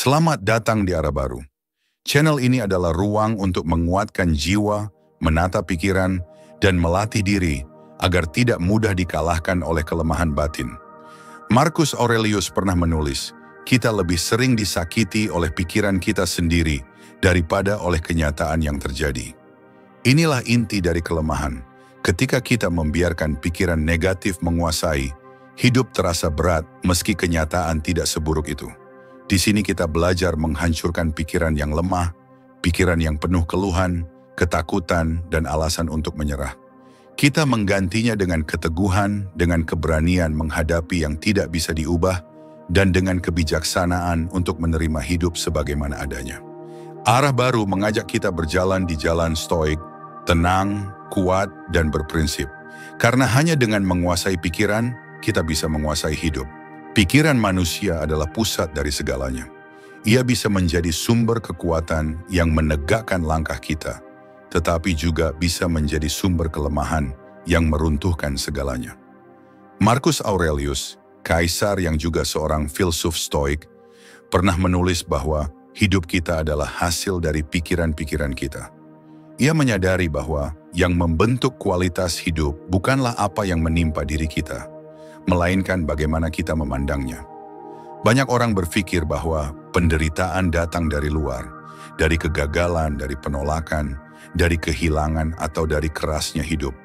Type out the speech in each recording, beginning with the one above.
Selamat datang di Arah Baru. Channel ini adalah ruang untuk menguatkan jiwa, menata pikiran, dan melatih diri agar tidak mudah dikalahkan oleh kelemahan batin. Marcus Aurelius pernah menulis, kita lebih sering disakiti oleh pikiran kita sendiri daripada oleh kenyataan yang terjadi. Inilah inti dari kelemahan. Ketika kita membiarkan pikiran negatif menguasai, hidup terasa berat meski kenyataan tidak seburuk itu. Di sini kita belajar menghancurkan pikiran yang lemah, pikiran yang penuh keluhan, ketakutan, dan alasan untuk menyerah. Kita menggantinya dengan keteguhan, dengan keberanian menghadapi yang tidak bisa diubah, dan dengan kebijaksanaan untuk menerima hidup sebagaimana adanya. Arah Baru mengajak kita berjalan di jalan stoik, tenang, kuat, dan berprinsip. Karena hanya dengan menguasai pikiran, kita bisa menguasai hidup. Pikiran manusia adalah pusat dari segalanya. Ia bisa menjadi sumber kekuatan yang menegakkan langkah kita, tetapi juga bisa menjadi sumber kelemahan yang meruntuhkan segalanya. Marcus Aurelius, kaisar yang juga seorang filsuf stoik, pernah menulis bahwa hidup kita adalah hasil dari pikiran-pikiran kita. Ia menyadari bahwa yang membentuk kualitas hidup bukanlah apa yang menimpa diri kita, melainkan bagaimana kita memandangnya. Banyak orang berpikir bahwa penderitaan datang dari luar, dari kegagalan, dari penolakan, dari kehilangan, atau dari kerasnya hidup.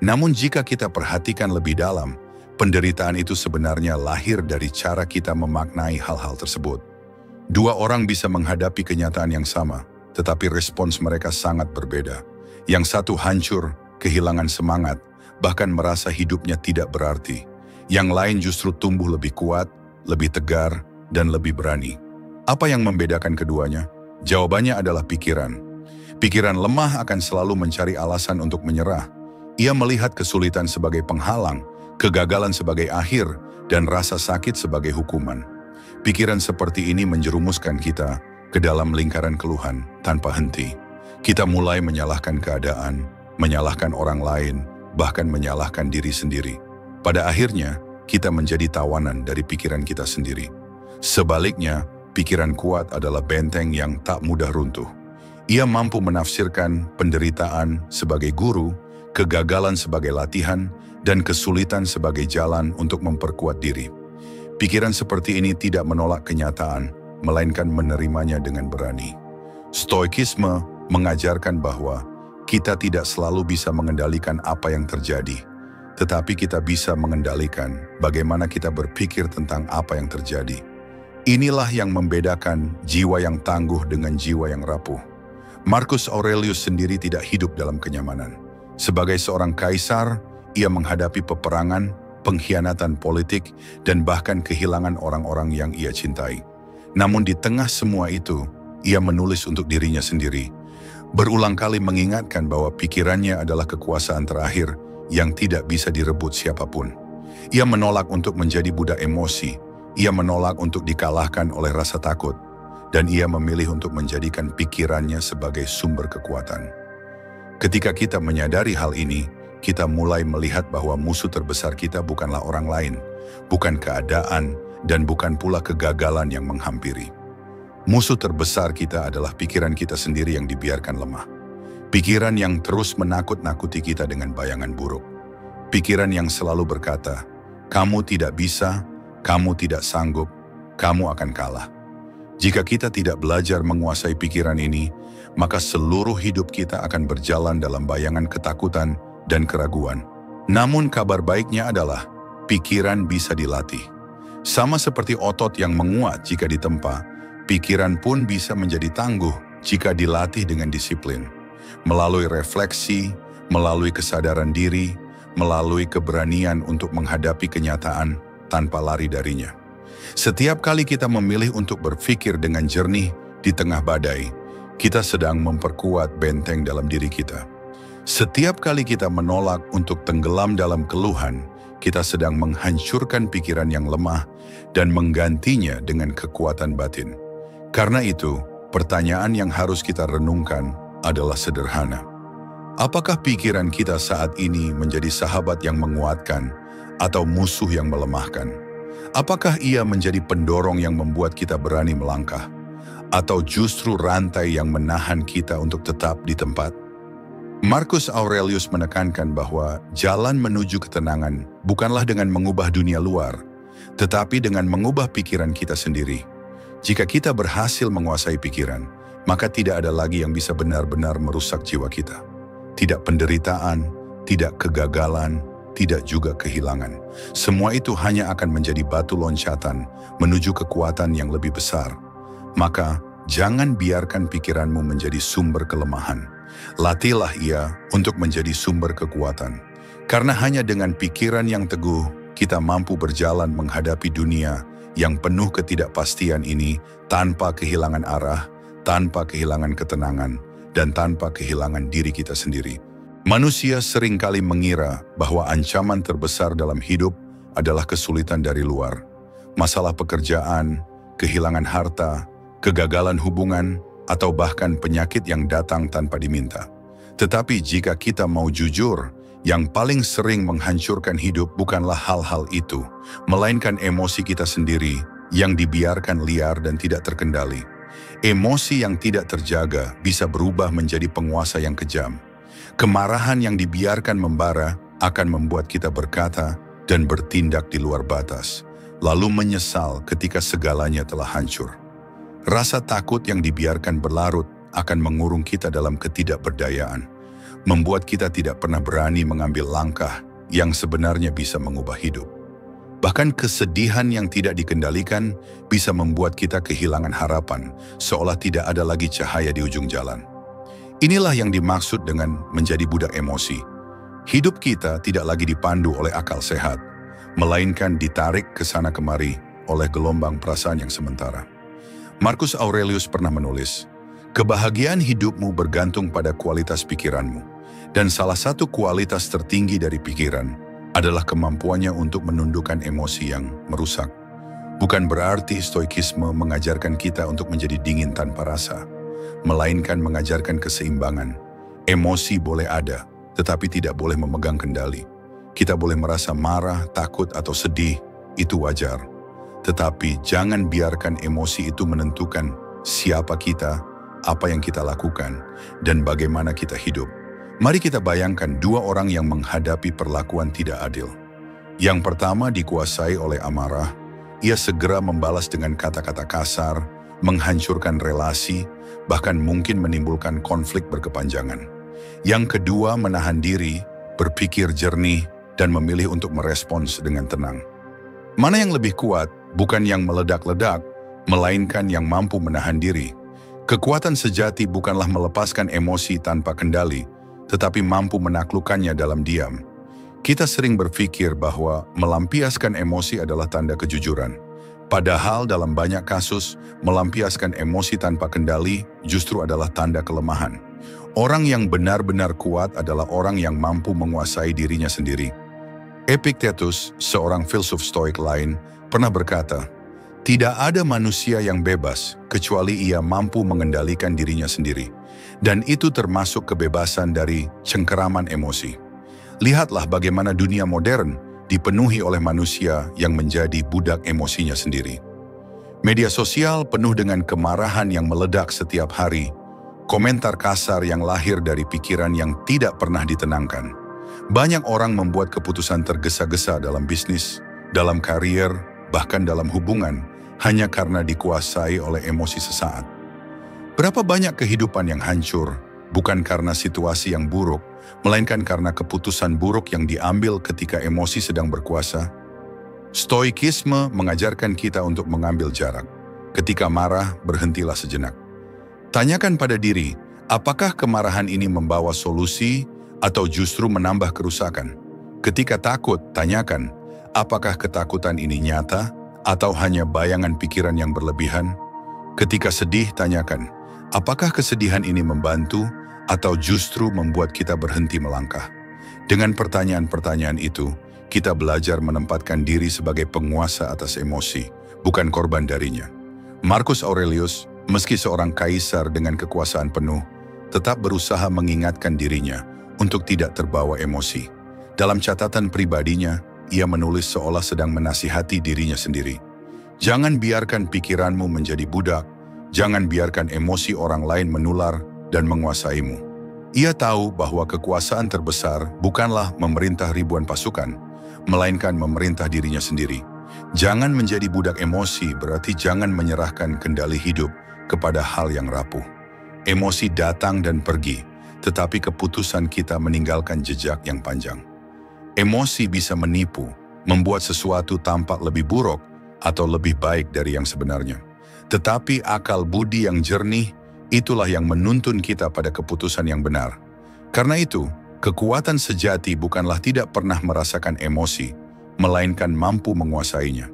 Namun jika kita perhatikan lebih dalam, penderitaan itu sebenarnya lahir dari cara kita memaknai hal-hal tersebut. Dua orang bisa menghadapi kenyataan yang sama, tetapi respons mereka sangat berbeda. Yang satu hancur, kehilangan semangat, bahkan merasa hidupnya tidak berarti. Yang lain justru tumbuh lebih kuat, lebih tegar, dan lebih berani. Apa yang membedakan keduanya? Jawabannya adalah pikiran. Pikiran lemah akan selalu mencari alasan untuk menyerah. Ia melihat kesulitan sebagai penghalang, kegagalan sebagai akhir, dan rasa sakit sebagai hukuman. Pikiran seperti ini menjerumuskan kita ke dalam lingkaran keluhan tanpa henti. Kita mulai menyalahkan keadaan, menyalahkan orang lain, bahkan menyalahkan diri sendiri. Pada akhirnya, kita menjadi tawanan dari pikiran kita sendiri. Sebaliknya, pikiran kuat adalah benteng yang tak mudah runtuh. Ia mampu menafsirkan penderitaan sebagai guru, kegagalan sebagai latihan, dan kesulitan sebagai jalan untuk memperkuat diri. Pikiran seperti ini tidak menolak kenyataan, melainkan menerimanya dengan berani. Stoikisme mengajarkan bahwa kita tidak selalu bisa mengendalikan apa yang terjadi, tetapi kita bisa mengendalikan bagaimana kita berpikir tentang apa yang terjadi. Inilah yang membedakan jiwa yang tangguh dengan jiwa yang rapuh. Marcus Aurelius sendiri tidak hidup dalam kenyamanan. Sebagai seorang kaisar, ia menghadapi peperangan, pengkhianatan politik, dan bahkan kehilangan orang-orang yang ia cintai. Namun di tengah semua itu, ia menulis untuk dirinya sendiri. Berulang kali mengingatkan bahwa pikirannya adalah kekuasaan terakhir yang tidak bisa direbut siapapun. Ia menolak untuk menjadi budak emosi, ia menolak untuk dikalahkan oleh rasa takut, dan ia memilih untuk menjadikan pikirannya sebagai sumber kekuatan. Ketika kita menyadari hal ini, kita mulai melihat bahwa musuh terbesar kita bukanlah orang lain, bukan keadaan, dan bukan pula kegagalan yang menghampiri. Musuh terbesar kita adalah pikiran kita sendiri yang dibiarkan lemah. Pikiran yang terus menakut-nakuti kita dengan bayangan buruk. Pikiran yang selalu berkata, kamu tidak bisa, kamu tidak sanggup, kamu akan kalah. Jika kita tidak belajar menguasai pikiran ini, maka seluruh hidup kita akan berjalan dalam bayangan ketakutan dan keraguan. Namun kabar baiknya adalah, pikiran bisa dilatih. Sama seperti otot yang menguat jika ditempa, pikiran pun bisa menjadi tangguh jika dilatih dengan disiplin. Melalui refleksi, melalui kesadaran diri, melalui keberanian untuk menghadapi kenyataan tanpa lari darinya. Setiap kali kita memilih untuk berpikir dengan jernih di tengah badai, kita sedang memperkuat benteng dalam diri kita. Setiap kali kita menolak untuk tenggelam dalam keluhan, kita sedang menghancurkan pikiran yang lemah dan menggantinya dengan kekuatan batin. Karena itu, pertanyaan yang harus kita renungkan adalah sederhana. Apakah pikiran kita saat ini menjadi sahabat yang menguatkan atau musuh yang melemahkan? Apakah ia menjadi pendorong yang membuat kita berani melangkah? atau justru rantai yang menahan kita untuk tetap di tempat? Marcus Aurelius menekankan bahwa jalan menuju ketenangan bukanlah dengan mengubah dunia luar, tetapi dengan mengubah pikiran kita sendiri. Jika kita berhasil menguasai pikiran, maka tidak ada lagi yang bisa benar-benar merusak jiwa kita. Tidak penderitaan, tidak kegagalan, tidak juga kehilangan. Semua itu hanya akan menjadi batu loncatan menuju kekuatan yang lebih besar. Maka, jangan biarkan pikiranmu menjadi sumber kelemahan. Latihlah ia untuk menjadi sumber kekuatan. Karena hanya dengan pikiran yang teguh, kita mampu berjalan menghadapi dunia yang penuh ketidakpastian ini tanpa kehilangan arah, tanpa kehilangan ketenangan, dan tanpa kehilangan diri kita sendiri. Manusia seringkali mengira bahwa ancaman terbesar dalam hidup adalah kesulitan dari luar. Masalah pekerjaan, kehilangan harta, kegagalan hubungan, atau bahkan penyakit yang datang tanpa diminta. Tetapi jika kita mau jujur, yang paling sering menghancurkan hidup bukanlah hal-hal itu, melainkan emosi kita sendiri yang dibiarkan liar dan tidak terkendali. Emosi yang tidak terjaga bisa berubah menjadi penguasa yang kejam. Kemarahan yang dibiarkan membara akan membuat kita berkata dan bertindak di luar batas, lalu menyesal ketika segalanya telah hancur. Rasa takut yang dibiarkan berlarut akan mengurung kita dalam ketidakberdayaan, membuat kita tidak pernah berani mengambil langkah yang sebenarnya bisa mengubah hidup. Bahkan kesedihan yang tidak dikendalikan bisa membuat kita kehilangan harapan, seolah tidak ada lagi cahaya di ujung jalan. Inilah yang dimaksud dengan menjadi budak emosi. Hidup kita tidak lagi dipandu oleh akal sehat, melainkan ditarik ke sana kemari oleh gelombang perasaan yang sementara. Marcus Aurelius pernah menulis, kebahagiaan hidupmu bergantung pada kualitas pikiranmu, dan salah satu kualitas tertinggi dari pikiran adalah kemampuannya untuk menundukkan emosi yang merusak. Bukan berarti stoikisme mengajarkan kita untuk menjadi dingin tanpa rasa, melainkan mengajarkan keseimbangan. Emosi boleh ada, tetapi tidak boleh memegang kendali. Kita boleh merasa marah, takut, atau sedih, itu wajar. Tetapi jangan biarkan emosi itu menentukan siapa kita, apa yang kita lakukan, dan bagaimana kita hidup. Mari kita bayangkan dua orang yang menghadapi perlakuan tidak adil. Yang pertama dikuasai oleh amarah, ia segera membalas dengan kata-kata kasar, menghancurkan relasi, bahkan mungkin menimbulkan konflik berkepanjangan. Yang kedua menahan diri, berpikir jernih, dan memilih untuk merespons dengan tenang. Mana yang lebih kuat? Bukan yang meledak-ledak, melainkan yang mampu menahan diri. Kekuatan sejati bukanlah melepaskan emosi tanpa kendali, tetapi mampu menaklukkannya dalam diam. Kita sering berpikir bahwa melampiaskan emosi adalah tanda kejujuran. Padahal dalam banyak kasus, melampiaskan emosi tanpa kendali justru adalah tanda kelemahan. Orang yang benar-benar kuat adalah orang yang mampu menguasai dirinya sendiri. Epictetus, seorang filsuf stoik lain, pernah berkata, tidak ada manusia yang bebas kecuali ia mampu mengendalikan dirinya sendiri. Dan itu termasuk kebebasan dari cengkeraman emosi. Lihatlah bagaimana dunia modern dipenuhi oleh manusia yang menjadi budak emosinya sendiri. Media sosial penuh dengan kemarahan yang meledak setiap hari, komentar kasar yang lahir dari pikiran yang tidak pernah ditenangkan. Banyak orang membuat keputusan tergesa-gesa dalam bisnis, dalam karier, bahkan dalam hubungan, hanya karena dikuasai oleh emosi sesaat. Berapa banyak kehidupan yang hancur, bukan karena situasi yang buruk, melainkan karena keputusan buruk yang diambil ketika emosi sedang berkuasa? Stoikisme mengajarkan kita untuk mengambil jarak. Ketika marah, berhentilah sejenak. Tanyakan pada diri, apakah kemarahan ini membawa solusi atau justru menambah kerusakan? Ketika takut, tanyakan, apakah ketakutan ini nyata atau hanya bayangan pikiran yang berlebihan? Ketika sedih, tanyakan, apakah kesedihan ini membantu atau justru membuat kita berhenti melangkah? Dengan pertanyaan-pertanyaan itu, kita belajar menempatkan diri sebagai penguasa atas emosi, bukan korban darinya. Marcus Aurelius, meski seorang kaisar dengan kekuasaan penuh, tetap berusaha mengingatkan dirinya untuk tidak terbawa emosi. Dalam catatan pribadinya, ia menulis seolah sedang menasihati dirinya sendiri. Jangan biarkan pikiranmu menjadi budak, Jangan biarkan emosi orang lain menular dan menguasaimu. Ia tahu bahwa kekuasaan terbesar bukanlah memerintah ribuan pasukan, melainkan memerintah dirinya sendiri. Jangan menjadi budak emosi berarti jangan menyerahkan kendali hidup kepada hal yang rapuh. Emosi datang dan pergi, tetapi keputusan kita meninggalkan jejak yang panjang. Emosi bisa menipu, membuat sesuatu tampak lebih buruk atau lebih baik dari yang sebenarnya. Tetapi akal budi yang jernih, itulah yang menuntun kita pada keputusan yang benar. Karena itu, kekuatan sejati bukanlah tidak pernah merasakan emosi, melainkan mampu menguasainya.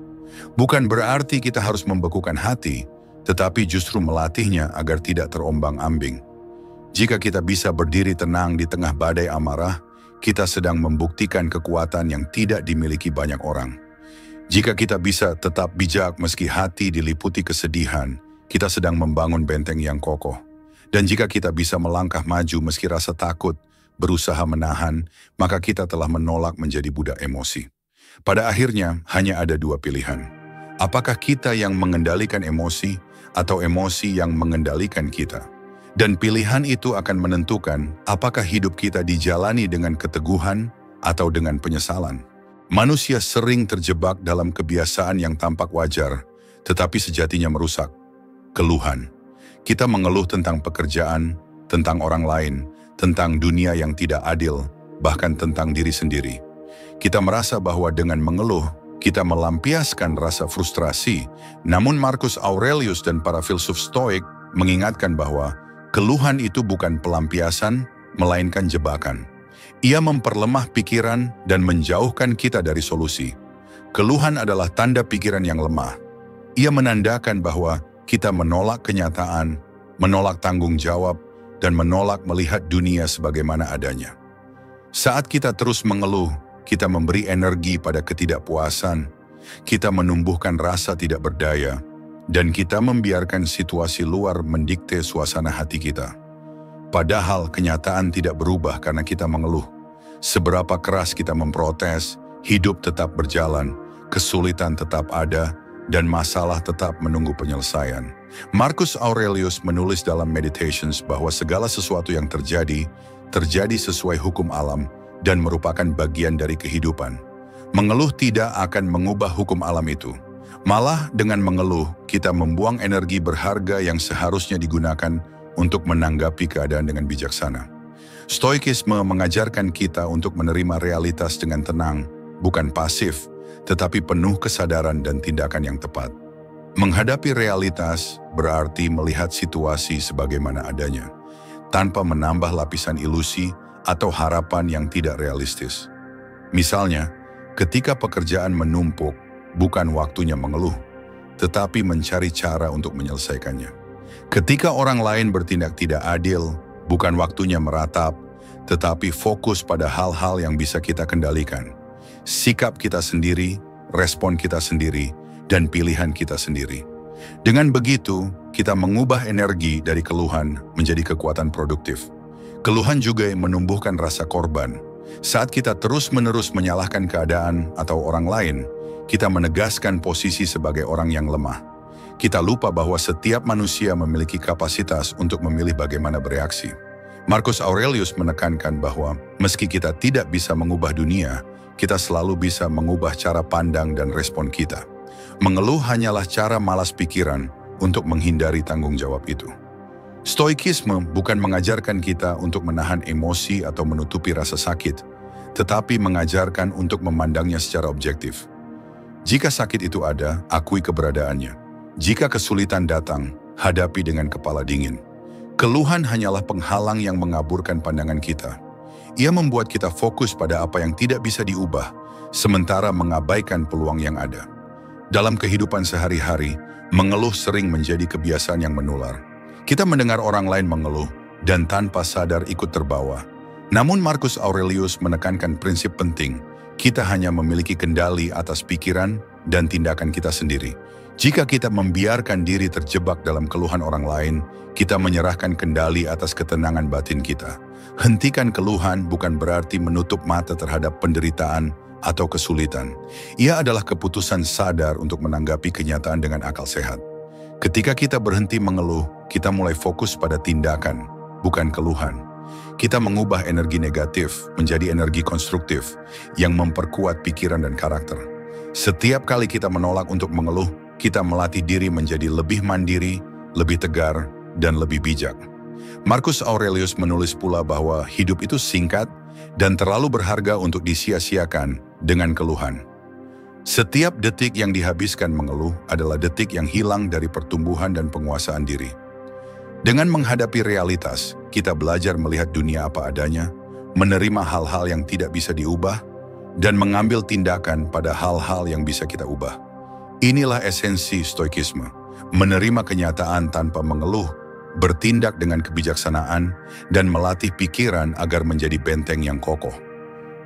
Bukan berarti kita harus membekukan hati, tetapi justru melatihnya agar tidak terombang-ambing. Jika kita bisa berdiri tenang di tengah badai amarah, kita sedang membuktikan kekuatan yang tidak dimiliki banyak orang. Jika kita bisa tetap bijak meski hati diliputi kesedihan, kita sedang membangun benteng yang kokoh. Dan jika kita bisa melangkah maju meski rasa takut, berusaha menahan, maka kita telah menolak menjadi budak emosi. Pada akhirnya, hanya ada dua pilihan. Apakah kita yang mengendalikan emosi, atau emosi yang mengendalikan kita? Dan pilihan itu akan menentukan apakah hidup kita dijalani dengan keteguhan atau dengan penyesalan. Manusia sering terjebak dalam kebiasaan yang tampak wajar, tetapi sejatinya merusak. Keluhan. Kita mengeluh tentang pekerjaan, tentang orang lain, tentang dunia yang tidak adil, bahkan tentang diri sendiri. Kita merasa bahwa dengan mengeluh, kita melampiaskan rasa frustrasi. Namun Marcus Aurelius dan para filsuf Stoik mengingatkan bahwa keluhan itu bukan pelampiasan, melainkan jebakan. Ia memperlemah pikiran dan menjauhkan kita dari solusi. Keluhan adalah tanda pikiran yang lemah. Ia menandakan bahwa kita menolak kenyataan, menolak tanggung jawab, dan menolak melihat dunia sebagaimana adanya. Saat kita terus mengeluh, kita memberi energi pada ketidakpuasan, kita menumbuhkan rasa tidak berdaya, dan kita membiarkan situasi luar mendikte suasana hati kita. Padahal kenyataan tidak berubah karena kita mengeluh. Seberapa keras kita memprotes, hidup tetap berjalan, kesulitan tetap ada, dan masalah tetap menunggu penyelesaian. Marcus Aurelius menulis dalam Meditations bahwa segala sesuatu yang terjadi sesuai hukum alam dan merupakan bagian dari kehidupan. Mengeluh tidak akan mengubah hukum alam itu. Malah dengan mengeluh, kita membuang energi berharga yang seharusnya digunakan untuk menanggapi keadaan dengan bijaksana. Stoikisme mengajarkan kita untuk menerima realitas dengan tenang, bukan pasif, tetapi penuh kesadaran dan tindakan yang tepat. Menghadapi realitas berarti melihat situasi sebagaimana adanya, tanpa menambah lapisan ilusi atau harapan yang tidak realistis. Misalnya, ketika pekerjaan menumpuk, bukan waktunya mengeluh, tetapi mencari cara untuk menyelesaikannya. Ketika orang lain bertindak tidak adil, bukan waktunya meratap, tetapi fokus pada hal-hal yang bisa kita kendalikan. Sikap kita sendiri, respon kita sendiri, dan pilihan kita sendiri. Dengan begitu, kita mengubah energi dari keluhan menjadi kekuatan produktif. Keluhan juga menumbuhkan rasa korban. Saat kita terus-menerus menyalahkan keadaan atau orang lain, kita menegaskan posisi sebagai orang yang lemah. Kita lupa bahwa setiap manusia memiliki kapasitas untuk memilih bagaimana bereaksi. Marcus Aurelius menekankan bahwa meski kita tidak bisa mengubah dunia, kita selalu bisa mengubah cara pandang dan respon kita. Mengeluh hanyalah cara malas pikiran untuk menghindari tanggung jawab itu. Stoikisme bukan mengajarkan kita untuk menahan emosi atau menutupi rasa sakit, tetapi mengajarkan untuk memandangnya secara objektif. Jika sakit itu ada, akui keberadaannya. Jika kesulitan datang, hadapi dengan kepala dingin. Keluhan hanyalah penghalang yang mengaburkan pandangan kita. Ia membuat kita fokus pada apa yang tidak bisa diubah, sementara mengabaikan peluang yang ada. Dalam kehidupan sehari-hari, mengeluh sering menjadi kebiasaan yang menular. Kita mendengar orang lain mengeluh dan tanpa sadar ikut terbawa. Namun Marcus Aurelius menekankan prinsip penting, kita hanya memiliki kendali atas pikiran dan tindakan kita sendiri. Jika kita membiarkan diri terjebak dalam keluhan orang lain, kita menyerahkan kendali atas ketenangan batin kita. Hentikan keluhan bukan berarti menutup mata terhadap penderitaan atau kesulitan. Ia adalah keputusan sadar untuk menanggapi kenyataan dengan akal sehat. Ketika kita berhenti mengeluh, kita mulai fokus pada tindakan, bukan keluhan. Kita mengubah energi negatif menjadi energi konstruktif yang memperkuat pikiran dan karakter. Setiap kali kita menolak untuk mengeluh, kita melatih diri menjadi lebih mandiri, lebih tegar, dan lebih bijak. Marcus Aurelius menulis pula bahwa hidup itu singkat dan terlalu berharga untuk disia-siakan dengan keluhan. Setiap detik yang dihabiskan mengeluh adalah detik yang hilang dari pertumbuhan dan penguasaan diri. Dengan menghadapi realitas, kita belajar melihat dunia apa adanya, menerima hal-hal yang tidak bisa diubah, dan mengambil tindakan pada hal-hal yang bisa kita ubah. Inilah esensi stoikisme, menerima kenyataan tanpa mengeluh, bertindak dengan kebijaksanaan, dan melatih pikiran agar menjadi benteng yang kokoh.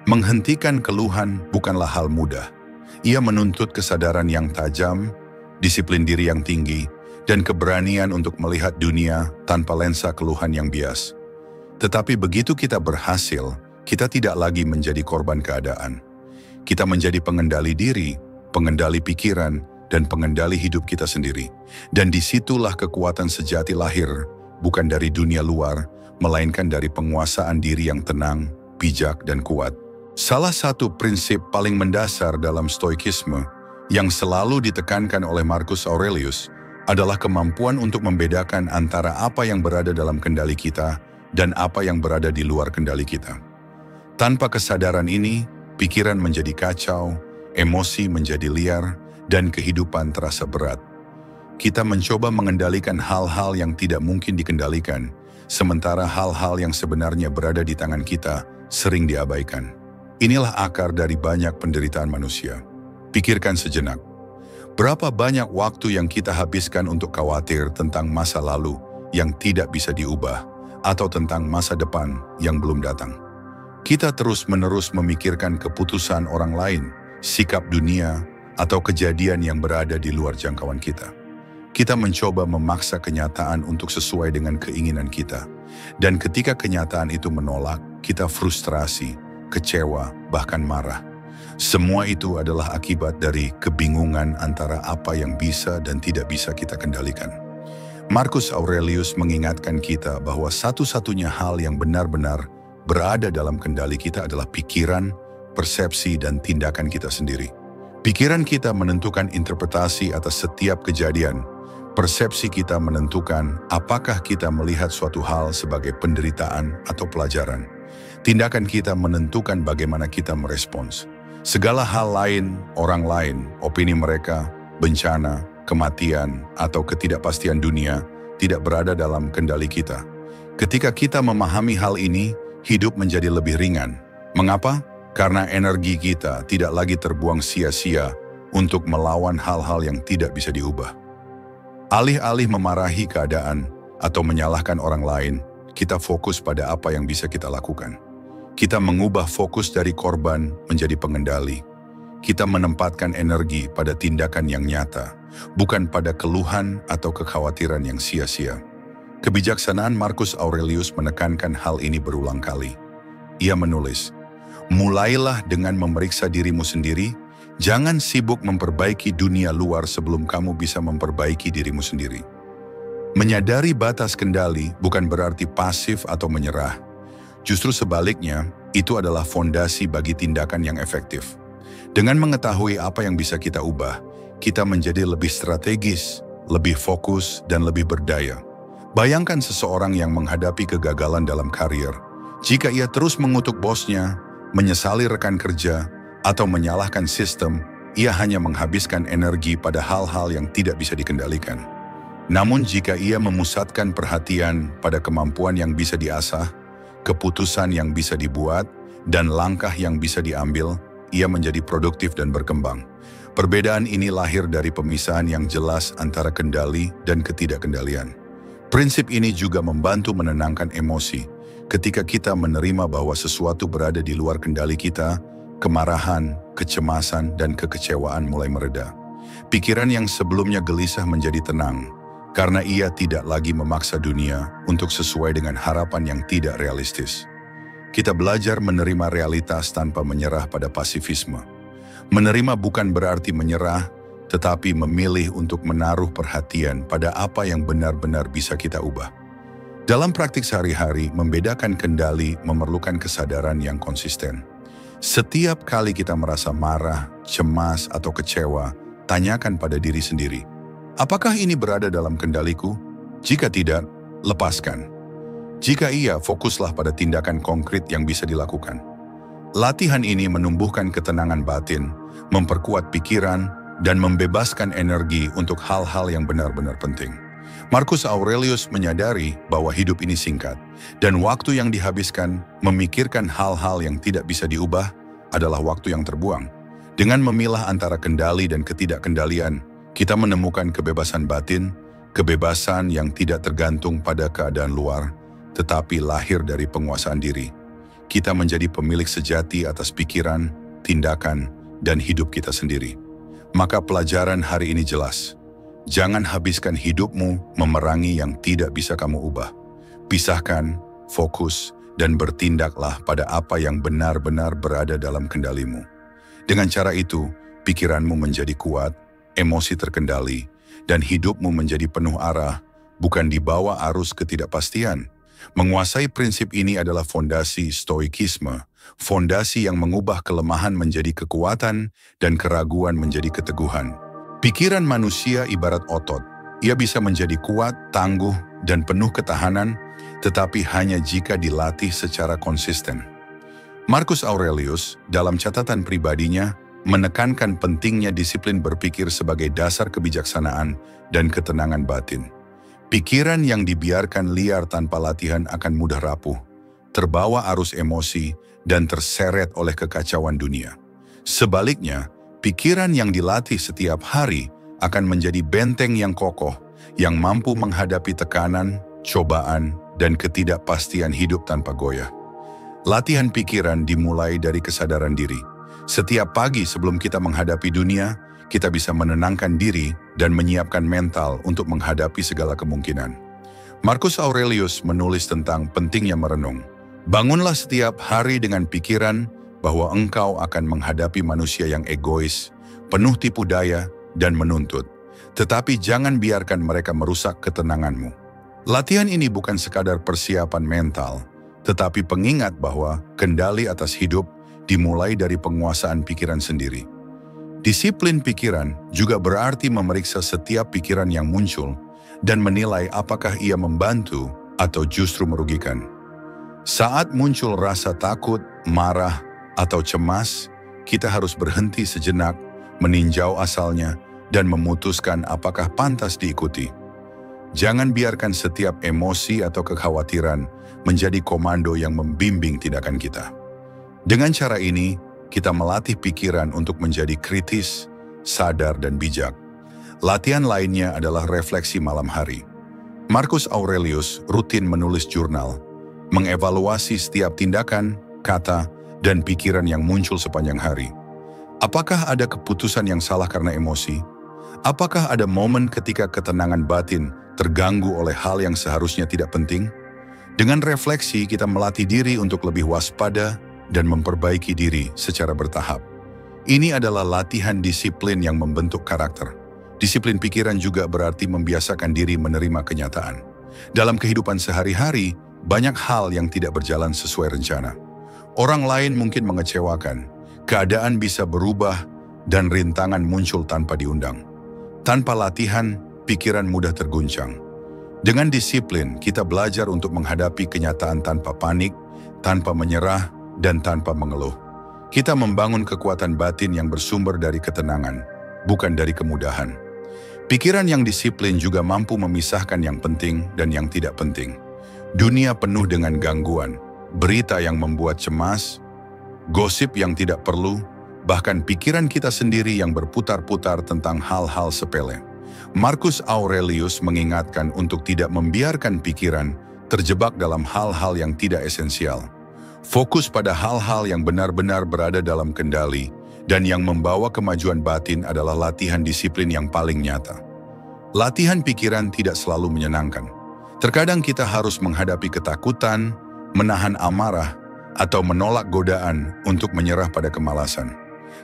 Menghentikan keluhan bukanlah hal mudah. Ia menuntut kesadaran yang tajam, disiplin diri yang tinggi, dan keberanian untuk melihat dunia tanpa lensa keluhan yang bias. Tetapi begitu kita berhasil, kita tidak lagi menjadi korban keadaan. Kita menjadi pengendali diri, pengendali pikiran, dan pengendali hidup kita sendiri. Dan disitulah kekuatan sejati lahir, bukan dari dunia luar, melainkan dari penguasaan diri yang tenang, bijak, dan kuat. Salah satu prinsip paling mendasar dalam stoikisme yang selalu ditekankan oleh Marcus Aurelius adalah kemampuan untuk membedakan antara apa yang berada dalam kendali kita dan apa yang berada di luar kendali kita. Tanpa kesadaran ini, pikiran menjadi kacau, emosi menjadi liar, dan kehidupan terasa berat. Kita mencoba mengendalikan hal-hal yang tidak mungkin dikendalikan, sementara hal-hal yang sebenarnya berada di tangan kita sering diabaikan. Inilah akar dari banyak penderitaan manusia. Pikirkan sejenak. Berapa banyak waktu yang kita habiskan untuk khawatir tentang masa lalu yang tidak bisa diubah, atau tentang masa depan yang belum datang. Kita terus-menerus memikirkan keputusan orang lain, sikap dunia, atau kejadian yang berada di luar jangkauan kita. Kita mencoba memaksa kenyataan untuk sesuai dengan keinginan kita. Dan ketika kenyataan itu menolak, kita frustrasi, kecewa, bahkan marah. Semua itu adalah akibat dari kebingungan antara apa yang bisa dan tidak bisa kita kendalikan. Marcus Aurelius mengingatkan kita bahwa satu-satunya hal yang benar-benar berada dalam kendali kita adalah pikiran, persepsi, dan tindakan kita sendiri. Pikiran kita menentukan interpretasi atas setiap kejadian. Persepsi kita menentukan apakah kita melihat suatu hal sebagai penderitaan atau pelajaran. Tindakan kita menentukan bagaimana kita merespons. Segala hal lain, orang lain, opini mereka, bencana, kematian, atau ketidakpastian dunia tidak berada dalam kendali kita. Ketika kita memahami hal ini, hidup menjadi lebih ringan. Mengapa? Karena energi kita tidak lagi terbuang sia-sia untuk melawan hal-hal yang tidak bisa diubah. Alih-alih memarahi keadaan atau menyalahkan orang lain, kita fokus pada apa yang bisa kita lakukan. Kita mengubah fokus dari korban menjadi pengendali. Kita menempatkan energi pada tindakan yang nyata, bukan pada keluhan atau kekhawatiran yang sia-sia. Kebijaksanaan Marcus Aurelius menekankan hal ini berulang kali. Ia menulis, "Mulailah dengan memeriksa dirimu sendiri, jangan sibuk memperbaiki dunia luar sebelum kamu bisa memperbaiki dirimu sendiri." Menyadari batas kendali bukan berarti pasif atau menyerah. Justru sebaliknya, itu adalah fondasi bagi tindakan yang efektif. Dengan mengetahui apa yang bisa kita ubah, kita menjadi lebih strategis, lebih fokus, dan lebih berdaya. Bayangkan seseorang yang menghadapi kegagalan dalam karir. Jika ia terus mengutuk bosnya, menyesali rekan kerja, atau menyalahkan sistem, ia hanya menghabiskan energi pada hal-hal yang tidak bisa dikendalikan. Namun jika ia memusatkan perhatian pada kemampuan yang bisa diasah, keputusan yang bisa dibuat, dan langkah yang bisa diambil, ia menjadi produktif dan berkembang. Perbedaan ini lahir dari pemisahan yang jelas antara kendali dan ketidakkendalian. Prinsip ini juga membantu menenangkan emosi. Ketika kita menerima bahwa sesuatu berada di luar kendali kita, kemarahan, kecemasan, dan kekecewaan mulai mereda. Pikiran yang sebelumnya gelisah menjadi tenang, karena ia tidak lagi memaksa dunia untuk sesuai dengan harapan yang tidak realistis. Kita belajar menerima realitas tanpa menyerah pada pasifisme. Menerima bukan berarti menyerah, tetapi memilih untuk menaruh perhatian pada apa yang benar-benar bisa kita ubah. Dalam praktik sehari-hari, membedakan kendali memerlukan kesadaran yang konsisten. Setiap kali kita merasa marah, cemas, atau kecewa, tanyakan pada diri sendiri, apakah ini berada dalam kendaliku? Jika tidak, lepaskan. Jika iya, fokuslah pada tindakan konkret yang bisa dilakukan. Latihan ini menumbuhkan ketenangan batin, memperkuat pikiran, dan membebaskan energi untuk hal-hal yang benar-benar penting. Marcus Aurelius menyadari bahwa hidup ini singkat, dan waktu yang dihabiskan memikirkan hal-hal yang tidak bisa diubah adalah waktu yang terbuang. Dengan memilah antara kendali dan ketidakkendalian, kita menemukan kebebasan batin, kebebasan yang tidak tergantung pada keadaan luar, tetapi lahir dari penguasaan diri. Kita menjadi pemilik sejati atas pikiran, tindakan, dan hidup kita sendiri. Maka pelajaran hari ini jelas. Jangan habiskan hidupmu memerangi yang tidak bisa kamu ubah. Pisahkan, fokus, dan bertindaklah pada apa yang benar-benar berada dalam kendalimu. Dengan cara itu, pikiranmu menjadi kuat, emosi terkendali, dan hidupmu menjadi penuh arah, bukan dibawa arus ketidakpastian. Menguasai prinsip ini adalah fondasi stoikisme, fondasi yang mengubah kelemahan menjadi kekuatan dan keraguan menjadi keteguhan. Pikiran manusia ibarat otot. Ia bisa menjadi kuat, tangguh, dan penuh ketahanan, tetapi hanya jika dilatih secara konsisten. Marcus Aurelius, dalam catatan pribadinya, menekankan pentingnya disiplin berpikir sebagai dasar kebijaksanaan dan ketenangan batin. Pikiran yang dibiarkan liar tanpa latihan akan mudah rapuh, terbawa arus emosi, dan terseret oleh kekacauan dunia. Sebaliknya, pikiran yang dilatih setiap hari akan menjadi benteng yang kokoh, yang mampu menghadapi tekanan, cobaan, dan ketidakpastian hidup tanpa goyah. Latihan pikiran dimulai dari kesadaran diri. Setiap pagi sebelum kita menghadapi dunia, kita bisa menenangkan diri dan menyiapkan mental untuk menghadapi segala kemungkinan. Marcus Aurelius menulis tentang pentingnya merenung. Bangunlah setiap hari dengan pikiran bahwa engkau akan menghadapi manusia yang egois, penuh tipu daya, dan menuntut. Tetapi jangan biarkan mereka merusak ketenanganmu. Latihan ini bukan sekadar persiapan mental, tetapi pengingat bahwa kendali atas hidup dimulai dari penguasaan pikiran sendiri. Disiplin pikiran juga berarti memeriksa setiap pikiran yang muncul dan menilai apakah ia membantu atau justru merugikan. Saat muncul rasa takut, marah, atau cemas, kita harus berhenti sejenak, meninjau asalnya, dan memutuskan apakah pantas diikuti. Jangan biarkan setiap emosi atau kekhawatiran menjadi komando yang membimbing tindakan kita. Dengan cara ini, kita melatih pikiran untuk menjadi kritis, sadar, dan bijak. Latihan lainnya adalah refleksi malam hari. Marcus Aurelius rutin menulis jurnal, mengevaluasi setiap tindakan, kata, dan pikiran yang muncul sepanjang hari. Apakah ada keputusan yang salah karena emosi? Apakah ada momen ketika ketenangan batin terganggu oleh hal yang seharusnya tidak penting? Dengan refleksi, kita melatih diri untuk lebih waspada dan memperbaiki diri secara bertahap. Ini adalah latihan disiplin yang membentuk karakter. Disiplin pikiran juga berarti membiasakan diri menerima kenyataan. Dalam kehidupan sehari-hari, banyak hal yang tidak berjalan sesuai rencana. Orang lain mungkin mengecewakan, keadaan bisa berubah, dan rintangan muncul tanpa diundang. Tanpa latihan, pikiran mudah terguncang. Dengan disiplin, kita belajar untuk menghadapi kenyataan tanpa panik, tanpa menyerah, dan tanpa mengeluh. Kita membangun kekuatan batin yang bersumber dari ketenangan, bukan dari kemudahan. Pikiran yang disiplin juga mampu memisahkan yang penting dan yang tidak penting. Dunia penuh dengan gangguan, berita yang membuat cemas, gosip yang tidak perlu, bahkan pikiran kita sendiri yang berputar-putar tentang hal-hal sepele. Marcus Aurelius mengingatkan untuk tidak membiarkan pikiran terjebak dalam hal-hal yang tidak esensial. Fokus pada hal-hal yang benar-benar berada dalam kendali dan yang membawa kemajuan batin adalah latihan disiplin yang paling nyata. Latihan pikiran tidak selalu menyenangkan. Terkadang kita harus menghadapi ketakutan, menahan amarah, atau menolak godaan untuk menyerah pada kemalasan.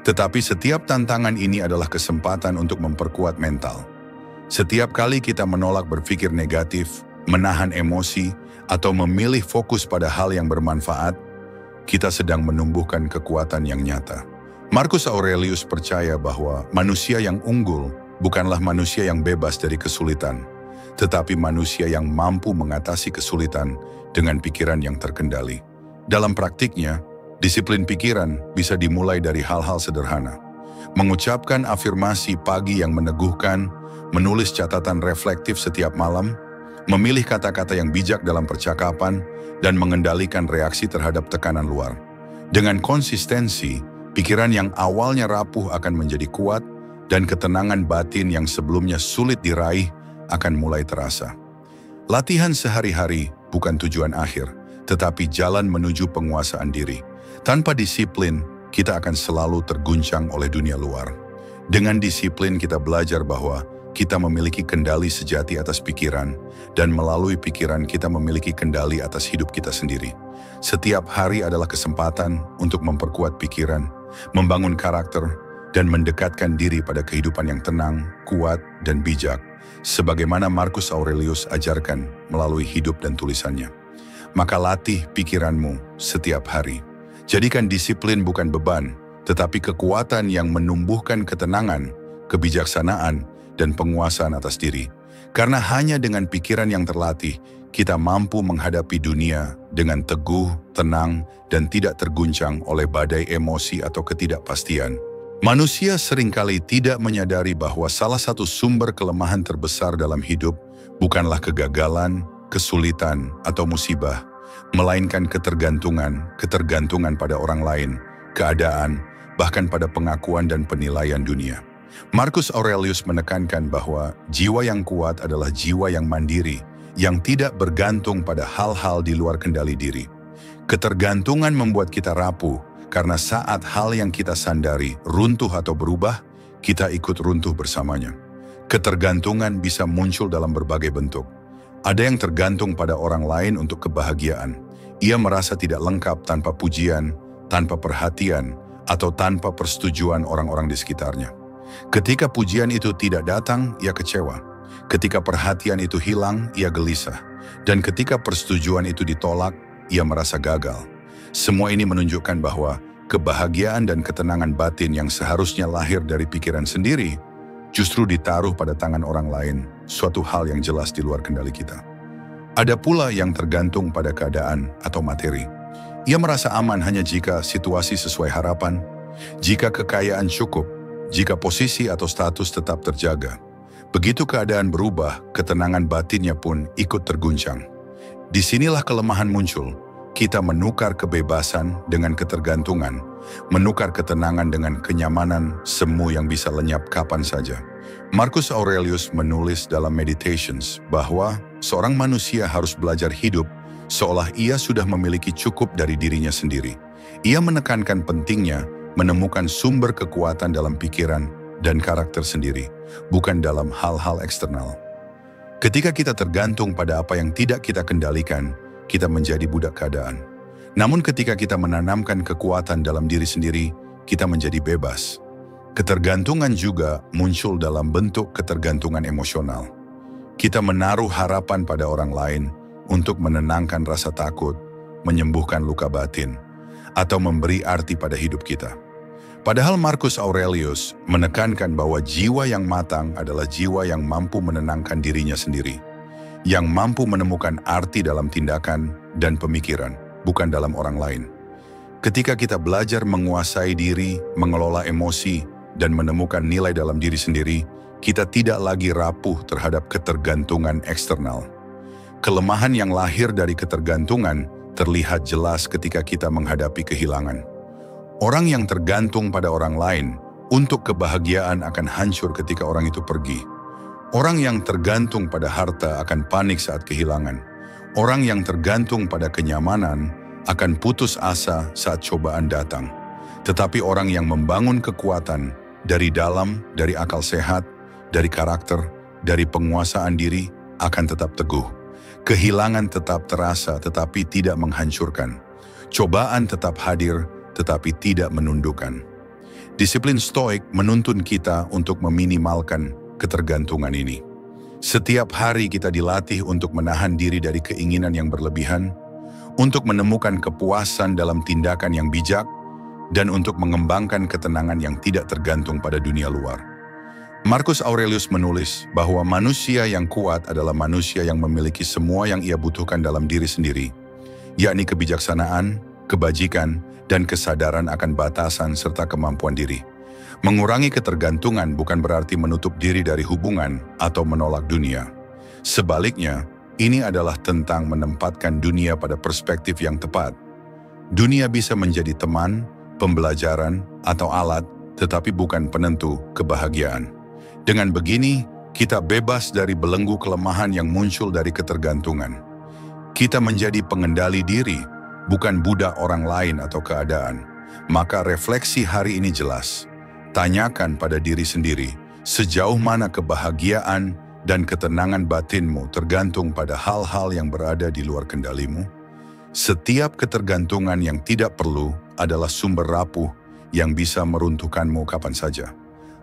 Tetapi setiap tantangan ini adalah kesempatan untuk memperkuat mental. Setiap kali kita menolak berpikir negatif, menahan emosi, atau memilih fokus pada hal yang bermanfaat, kita sedang menumbuhkan kekuatan yang nyata. Marcus Aurelius percaya bahwa manusia yang unggul bukanlah manusia yang bebas dari kesulitan, tetapi manusia yang mampu mengatasi kesulitan dengan pikiran yang terkendali. Dalam praktiknya, disiplin pikiran bisa dimulai dari hal-hal sederhana. Mengucapkan afirmasi pagi yang meneguhkan, menulis catatan reflektif setiap malam, memilih kata-kata yang bijak dalam percakapan, dan mengendalikan reaksi terhadap tekanan luar. Dengan konsistensi, pikiran yang awalnya rapuh akan menjadi kuat, dan ketenangan batin yang sebelumnya sulit diraih akan mulai terasa. Latihan sehari-hari bukan tujuan akhir, tetapi jalan menuju penguasaan diri. Tanpa disiplin, kita akan selalu terguncang oleh dunia luar. Dengan disiplin kita belajar bahwa kita memiliki kendali sejati atas pikiran, dan melalui pikiran kita memiliki kendali atas hidup kita sendiri. Setiap hari adalah kesempatan untuk memperkuat pikiran, membangun karakter, dan mendekatkan diri pada kehidupan yang tenang, kuat, dan bijak, sebagaimana Marcus Aurelius ajarkan melalui hidup dan tulisannya. Maka latih pikiranmu setiap hari. Jadikan disiplin bukan beban, tetapi kekuatan yang menumbuhkan ketenangan, kebijaksanaan, dan penguasaan atas diri. Karena hanya dengan pikiran yang terlatih, kita mampu menghadapi dunia dengan teguh, tenang, dan tidak terguncang oleh badai emosi atau ketidakpastian. Manusia seringkali tidak menyadari bahwa salah satu sumber kelemahan terbesar dalam hidup bukanlah kegagalan, kesulitan, atau musibah, melainkan ketergantungan pada orang lain, keadaan, bahkan pada pengakuan dan penilaian dunia. Marcus Aurelius menekankan bahwa jiwa yang kuat adalah jiwa yang mandiri, yang tidak bergantung pada hal-hal di luar kendali diri. Ketergantungan membuat kita rapuh, karena saat hal yang kita sandari runtuh atau berubah, kita ikut runtuh bersamanya. Ketergantungan bisa muncul dalam berbagai bentuk. Ada yang tergantung pada orang lain untuk kebahagiaan. Ia merasa tidak lengkap tanpa pujian, tanpa perhatian, atau tanpa persetujuan orang-orang di sekitarnya. Ketika pujian itu tidak datang, ia kecewa. Ketika perhatian itu hilang, ia gelisah. Dan ketika persetujuan itu ditolak, ia merasa gagal. Semua ini menunjukkan bahwa kebahagiaan dan ketenangan batin yang seharusnya lahir dari pikiran sendiri, justru ditaruh pada tangan orang lain, suatu hal yang jelas di luar kendali kita. Ada pula yang tergantung pada keadaan atau materi. Ia merasa aman hanya jika situasi sesuai harapan, jika kekayaan cukup, jika posisi atau status tetap terjaga. Begitu keadaan berubah, ketenangan batinnya pun ikut terguncang. Disinilah kelemahan muncul. Kita menukar kebebasan dengan ketergantungan, menukar ketenangan dengan kenyamanan, semu yang bisa lenyap kapan saja. Marcus Aurelius menulis dalam Meditations bahwa seorang manusia harus belajar hidup seolah ia sudah memiliki cukup dari dirinya sendiri. Ia menekankan pentingnya menemukan sumber kekuatan dalam pikiran dan karakter sendiri, bukan dalam hal-hal eksternal. Ketika kita tergantung pada apa yang tidak kita kendalikan, kita menjadi budak keadaan. Namun ketika kita menanamkan kekuatan dalam diri sendiri, kita menjadi bebas. Ketergantungan juga muncul dalam bentuk ketergantungan emosional. Kita menaruh harapan pada orang lain untuk menenangkan rasa takut, menyembuhkan luka batin, atau memberi arti pada hidup kita. Padahal Marcus Aurelius menekankan bahwa jiwa yang matang adalah jiwa yang mampu menenangkan dirinya sendiri, yang mampu menemukan arti dalam tindakan dan pemikiran, bukan dalam orang lain. Ketika kita belajar menguasai diri, mengelola emosi, dan menemukan nilai dalam diri sendiri, kita tidak lagi rapuh terhadap ketergantungan eksternal. Kelemahan yang lahir dari ketergantungan terlihat jelas ketika kita menghadapi kehilangan. Orang yang tergantung pada orang lain untuk kebahagiaan akan hancur ketika orang itu pergi. Orang yang tergantung pada harta akan panik saat kehilangan. Orang yang tergantung pada kenyamanan akan putus asa saat cobaan datang. Tetapi orang yang membangun kekuatan dari dalam, dari akal sehat, dari karakter, dari penguasaan diri akan tetap teguh. Kehilangan tetap terasa tetapi tidak menghancurkan. Cobaan tetap hadir tetapi tidak menundukkan. Disiplin Stoik menuntun kita untuk meminimalkan ketergantungan ini. Setiap hari kita dilatih untuk menahan diri dari keinginan yang berlebihan, untuk menemukan kepuasan dalam tindakan yang bijak, dan untuk mengembangkan ketenangan yang tidak tergantung pada dunia luar. Marcus Aurelius menulis bahwa manusia yang kuat adalah manusia yang memiliki semua yang ia butuhkan dalam diri sendiri, yakni kebijaksanaan, kebajikan, dan kesadaran akan batasan serta kemampuan diri. Mengurangi ketergantungan bukan berarti menutup diri dari hubungan atau menolak dunia. Sebaliknya, ini adalah tentang menempatkan dunia pada perspektif yang tepat. Dunia bisa menjadi teman, pembelajaran, atau alat, tetapi bukan penentu kebahagiaan. Dengan begini, kita bebas dari belenggu kelemahan yang muncul dari ketergantungan. Kita menjadi pengendali diri, bukan budak orang lain atau keadaan. Maka refleksi hari ini jelas. Tanyakan pada diri sendiri, sejauh mana kebahagiaan dan ketenangan batinmu tergantung pada hal-hal yang berada di luar kendalimu? Setiap ketergantungan yang tidak perlu adalah sumber rapuh yang bisa meruntuhkanmu kapan saja.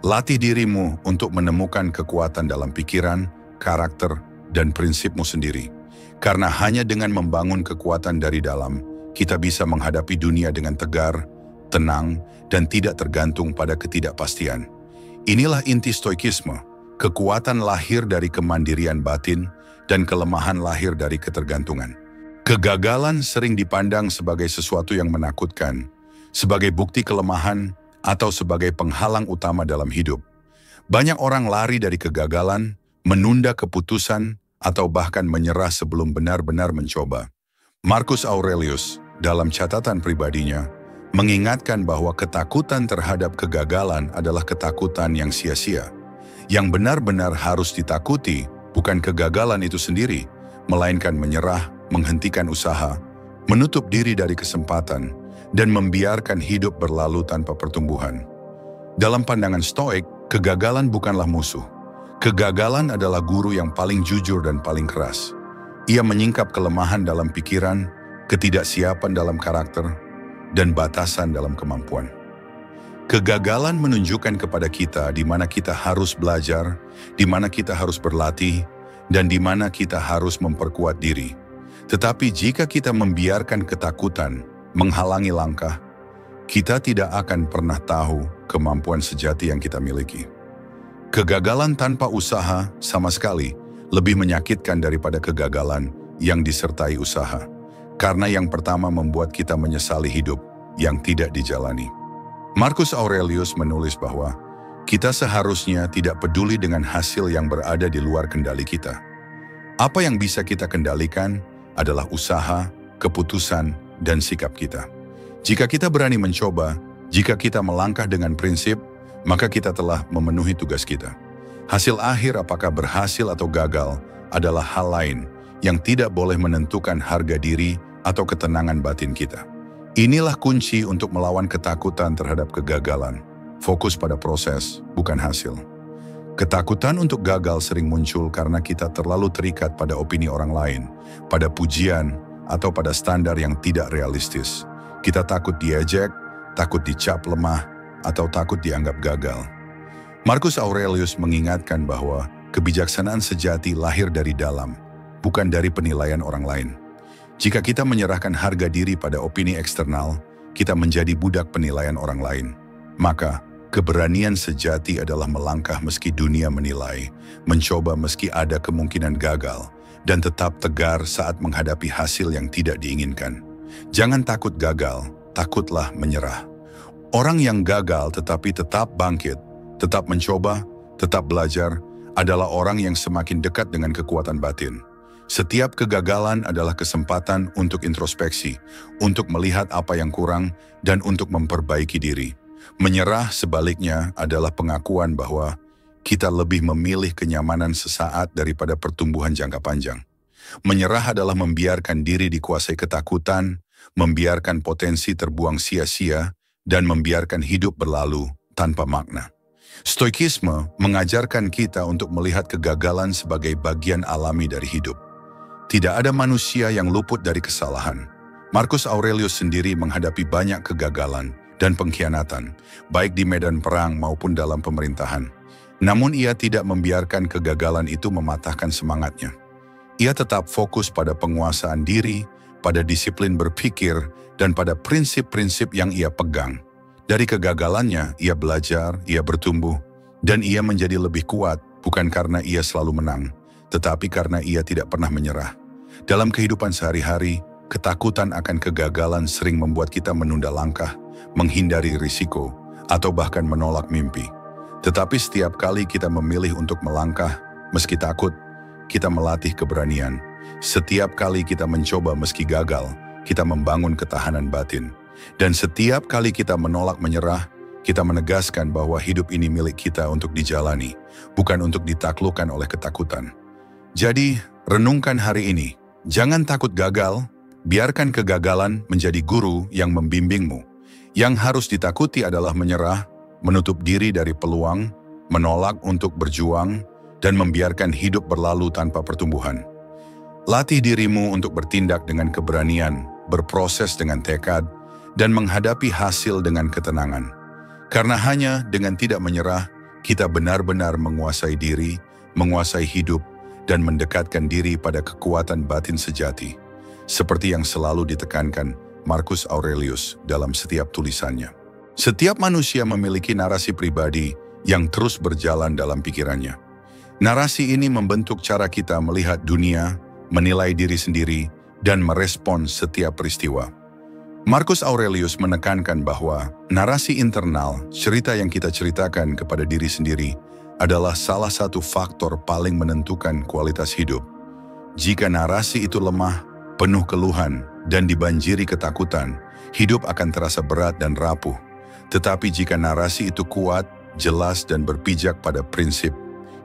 Latih dirimu untuk menemukan kekuatan dalam pikiran, karakter, dan prinsipmu sendiri. Karena hanya dengan membangun kekuatan dari dalam, kita bisa menghadapi dunia dengan tegar, tenang, dan tidak tergantung pada ketidakpastian. Inilah inti stoikisme, kekuatan lahir dari kemandirian batin dan kelemahan lahir dari ketergantungan. Kegagalan sering dipandang sebagai sesuatu yang menakutkan, sebagai bukti kelemahan, atau sebagai penghalang utama dalam hidup. Banyak orang lari dari kegagalan, menunda keputusan, atau bahkan menyerah sebelum benar-benar mencoba. Marcus Aurelius, dalam catatan pribadinya, mengingatkan bahwa ketakutan terhadap kegagalan adalah ketakutan yang sia-sia. Yang benar-benar harus ditakuti bukan kegagalan itu sendiri, melainkan menyerah, menghentikan usaha, menutup diri dari kesempatan, dan membiarkan hidup berlalu tanpa pertumbuhan. Dalam pandangan Stoik, kegagalan bukanlah musuh. Kegagalan adalah guru yang paling jujur dan paling keras. Ia menyingkap kelemahan dalam pikiran, ketidaksiapan dalam karakter, dan batasan dalam kemampuan. Kegagalan menunjukkan kepada kita di mana kita harus belajar, di mana kita harus berlatih, dan di mana kita harus memperkuat diri. Tetapi jika kita membiarkan ketakutan menghalangi langkah, kita tidak akan pernah tahu kemampuan sejati yang kita miliki. Kegagalan tanpa usaha sama sekali lebih menyakitkan daripada kegagalan yang disertai usaha. Karena yang pertama membuat kita menyesali hidup yang tidak dijalani. Marcus Aurelius menulis bahwa kita seharusnya tidak peduli dengan hasil yang berada di luar kendali kita. Apa yang bisa kita kendalikan adalah usaha, keputusan, dan sikap kita. Jika kita berani mencoba, jika kita melangkah dengan prinsip, maka kita telah memenuhi tugas kita. Hasil akhir apakah berhasil atau gagal adalah hal lain yang tidak boleh menentukan harga diri atau ketenangan batin kita. Inilah kunci untuk melawan ketakutan terhadap kegagalan. Fokus pada proses, bukan hasil. Ketakutan untuk gagal sering muncul karena kita terlalu terikat pada opini orang lain, pada pujian, atau pada standar yang tidak realistis. Kita takut diejek, takut dicap lemah, atau takut dianggap gagal. Marcus Aurelius mengingatkan bahwa kebijaksanaan sejati lahir dari dalam, bukan dari penilaian orang lain. Jika kita menyerahkan harga diri pada opini eksternal, kita menjadi budak penilaian orang lain. Maka, keberanian sejati adalah melangkah meski dunia menilai, mencoba meski ada kemungkinan gagal, dan tetap tegar saat menghadapi hasil yang tidak diinginkan. Jangan takut gagal, takutlah menyerah. Orang yang gagal tetapi tetap bangkit, tetap mencoba, tetap belajar, adalah orang yang semakin dekat dengan kekuatan batin. Setiap kegagalan adalah kesempatan untuk introspeksi, untuk melihat apa yang kurang, dan untuk memperbaiki diri. Menyerah sebaliknya adalah pengakuan bahwa kita lebih memilih kenyamanan sesaat daripada pertumbuhan jangka panjang. Menyerah adalah membiarkan diri dikuasai ketakutan, membiarkan potensi terbuang sia-sia, dan membiarkan hidup berlalu tanpa makna. Stoikisme mengajarkan kita untuk melihat kegagalan sebagai bagian alami dari hidup. Tidak ada manusia yang luput dari kesalahan. Marcus Aurelius sendiri menghadapi banyak kegagalan dan pengkhianatan, baik di medan perang maupun dalam pemerintahan. Namun ia tidak membiarkan kegagalan itu mematahkan semangatnya. Ia tetap fokus pada penguasaan diri, pada disiplin berpikir, dan pada prinsip-prinsip yang ia pegang. Dari kegagalannya, ia belajar, ia bertumbuh, dan ia menjadi lebih kuat, bukan karena ia selalu menang, tetapi karena ia tidak pernah menyerah. Dalam kehidupan sehari-hari, ketakutan akan kegagalan sering membuat kita menunda langkah, menghindari risiko, atau bahkan menolak mimpi. Tetapi setiap kali kita memilih untuk melangkah, meski takut, kita melatih keberanian. Setiap kali kita mencoba meski gagal, kita membangun ketahanan batin. Dan setiap kali kita menolak menyerah, kita menegaskan bahwa hidup ini milik kita untuk dijalani, bukan untuk ditaklukkan oleh ketakutan. Jadi, renungkan hari ini. Jangan takut gagal, biarkan kegagalan menjadi guru yang membimbingmu. Yang harus ditakuti adalah menyerah, menutup diri dari peluang, menolak untuk berjuang, dan membiarkan hidup berlalu tanpa pertumbuhan. Latih dirimu untuk bertindak dengan keberanian, berproses dengan tekad, dan menghadapi hasil dengan ketenangan. Karena hanya dengan tidak menyerah, kita benar-benar menguasai diri, menguasai hidup, dan mendekatkan diri pada kekuatan batin sejati. Seperti yang selalu ditekankan Marcus Aurelius dalam setiap tulisannya. Setiap manusia memiliki narasi pribadi yang terus berjalan dalam pikirannya. Narasi ini membentuk cara kita melihat dunia, menilai diri sendiri, dan merespon setiap peristiwa. Marcus Aurelius menekankan bahwa narasi internal, cerita yang kita ceritakan kepada diri sendiri, adalah salah satu faktor paling menentukan kualitas hidup. Jika narasi itu lemah, penuh keluhan, dan dibanjiri ketakutan, hidup akan terasa berat dan rapuh. Tetapi jika narasi itu kuat, jelas, dan berpijak pada prinsip,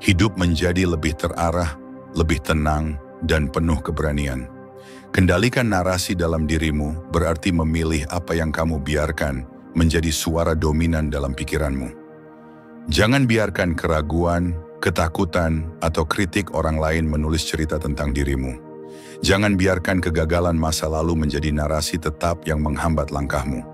hidup menjadi lebih terarah, lebih tenang, dan penuh keberanian. Kendalikan narasi dalam dirimu berarti memilih apa yang kamu biarkan menjadi suara dominan dalam pikiranmu. Jangan biarkan keraguan, ketakutan, atau kritik orang lain menulis cerita tentang dirimu. Jangan biarkan kegagalan masa lalu menjadi narasi tetap yang menghambat langkahmu.